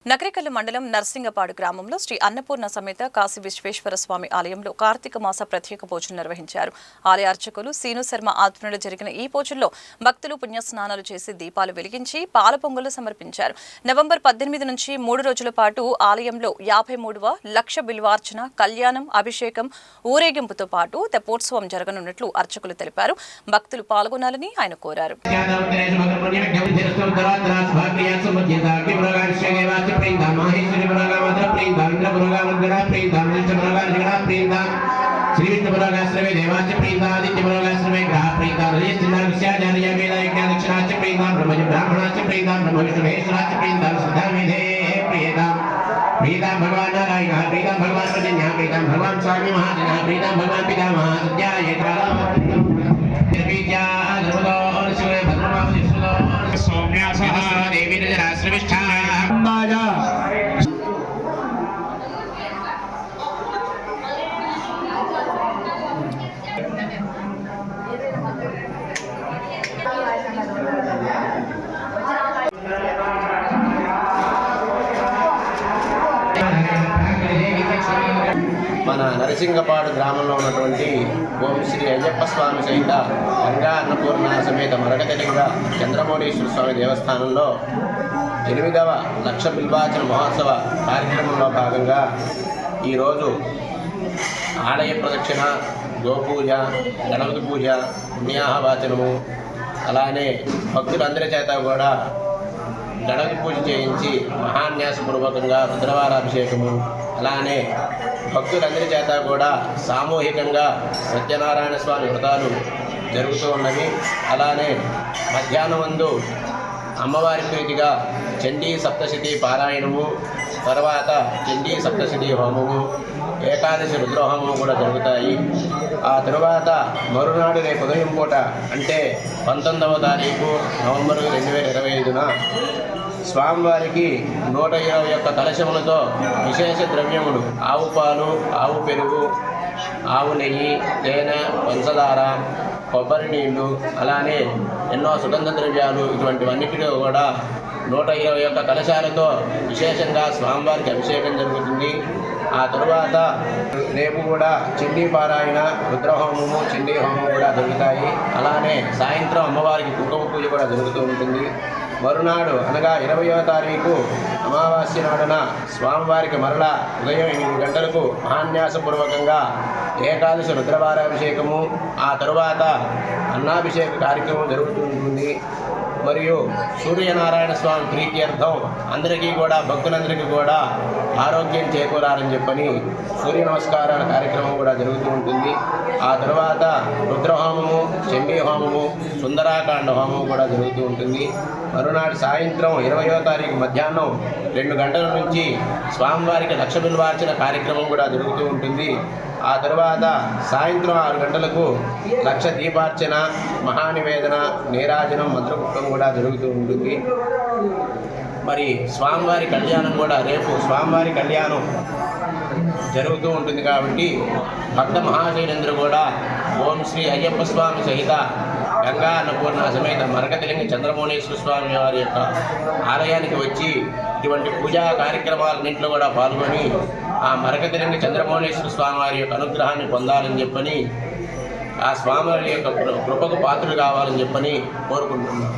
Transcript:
నకరికల్లు మండలం నర్సింగపాడు గ్రామంలో శ్రీ అన్నపూర్ణ సమేత కాశీ విశ్వేశ్వర స్వామి ఆలయంలో కార్తీక మాస ప్రత్యేక పూజలు నిర్వహించారు. ఆలయ అర్చకులు సీను శర్మ ఆధ్వర్యంలో జరిగిన ఈ పూజల్లో భక్తులు పుణ్యస్నానాలు చేసి దీపాలు వెలిగించి పాల పొంగలు సమర్పించారు. నవంబర్ 18 నుంచి 3 రోజుల పాటు ఆలయంలో 53వ లక్ష బిల్వార్చన, కళ్యాణం, అభిషేకం, ఊరేగింపుతో పాటు తెప్పోత్సవం జరగనున్నట్లు అర్చకులు తెలిపారు. భక్తులు పాల్గొనాలని ఆయన కోరారు. प्रेंदा माहेश्वरी बरागा मात्र प्रेंदा इंद्र बरागा मद्गरा प्रेंदा नीच बरागा जगड़ा प्रेंदा श्री विष्णु बरागा श्रवे देवाच प्रेंदा आदित्य बरागा श्रवे ग्रह प्रेंदा नरेश चिन्ना विषयाचार्य वेद यज्ञ दक्षिणाच प्रेंदा ब्रह्मज ब्राह्मणाच प्रेंदा ब्रह्म विष्णु महेश्वराच प्रेंदा सदा विधे प्रेंदा प्रेंदा भगवान नारायण प्रेंदा भगवान प्रजन्य प्रेंदा भगवान स्वामी महाजना प्रेंदा भगवान पितामह सत्याय काला विद्या धर्मो शिव भद्रमावति सौम्यासः देवी नजराश्रविष्ठा మన నరసింగపాడు గ్రామంలో ఉన్నటువంటి ఓం శ్రీ అయ్యప్ప స్వామి సహిత గంగా అన్నపూర్ణ సమేత మరకతలింగ చంద్రమౌళీశ్వర స్వామి దేవస్థానంలో 8వ లక్ష బిల్వాచన మహోత్సవ కార్యక్రమంలో భాగంగా ఈరోజు ఆలయ ప్రదక్షిణ, గోపూజ, గణపతి పూజ, పుణ్యాహవాచనము, అలానే భక్తులందరి చేత కూడా గణపతి పూజ చేయించి మహాన్యాసపూర్వకంగా రుద్రవారాభిషేకము, అలానే భక్తులందరి చేత కూడా సామూహికంగా సత్యనారాయణ స్వామి వ్రతాలు జరుగుతూ ఉన్నవి. అలానే మధ్యాహ్నం ముందు అమ్మవారి ప్రీతిగా చండీ సప్తశతి పారాయణము, తర్వాత చండీ సప్తశతి హోమము, ఏకాదశి రుద్రహోమము కూడా జరుగుతాయి. ఆ తరువాత మరునాడు రేపు ఉదయం పూట అంటే 19వ తారీఖు నవంబర్ 2025న స్వామివారికి 121 కలశములతో విశేష ద్రవ్యములు ఆవు పాలు, ఆవు పెరుగు, ఆవు నెయ్యి, తేనె, పంచదార, కొబ్బరి నీళ్లు, అలానే ఎన్నో సుగంధ ద్రవ్యాలు ఇటువంటివన్నిటిలో కూడా 121 కలశాలతో విశేషంగా స్వామివారికి అభిషేకం జరుగుతుంది. ఆ తరువాత రేపు కూడా చండీ పారాయణ, రుద్రహోమము, చండీ హోమం కూడా జరుగుతాయి. అలానే సాయంత్రం అమ్మవారికి కుంకుమ పూజ కూడా జరుగుతూ ఉంటుంది. మరునాడు అనగా 20వ తారీఖు అమావాస్య నాడున స్వామివారికి మరలా ఉదయం 8 గంటలకు మహాన్యాసపూర్వకంగా ఏకాదశి రుద్రవారాభిషేకము, ఆ తరువాత అన్నాభిషేక కార్యక్రమం జరుగుతుంటుంది. మరియు సూర్యనారాయణ స్వామి ప్రీత్యర్థం అందరికీ కూడా భక్తులందరికీ కూడా ఆరోగ్యం చేకూరాలని చెప్పని సూర్య నమస్కారాల కార్యక్రమం కూడా జరుగుతూ ఉంటుంది. ఆ తర్వాత రుద్రహోమము, చండీ హోమము, సుందరాకాండ హోమము కూడా జరుగుతూ ఉంటుంది. మరునాడు సాయంత్రం 20వ తారీఖు మధ్యాహ్నం 2 గంటల నుంచి స్వామివారికి లక్ష బిల్వార్చన కార్యక్రమం కూడా జరుగుతూ ఉంటుంది. ఆ తర్వాత సాయంత్రం 6 గంటలకు లక్ష దీపార్చన, మహానివేదన, నీరాజనం, మంత్రపుష్పం కూడా జరుగుతూ ఉంటుంది. మరి స్వామివారి కళ్యాణం కూడా రేపు స్వామివారి కళ్యాణం జరుగుతూ ఉంటుంది. కాబట్టి భక్త మహాశైలందరూ కూడా ఓం శ్రీ అయ్యప్ప స్వామి సహిత గంగా అన్నపూర్ణ సమేత మరకతలింగ చంద్రమౌళీశ్వర స్వామి వారి యొక్క ఆలయానికి వచ్చి ఇటువంటి పూజా కార్యక్రమాలన్నింటిలో కూడా పాల్గొని ఆ మరకతలింగ చంద్రమౌళీశ్వర స్వామి వారి యొక్క అనుగ్రహాన్ని పొందాలని చెప్పని, ఆ స్వామి వారి యొక్క కృపకు పాత్రులు కావాలని చెప్పని కోరుకుంటున్నాం.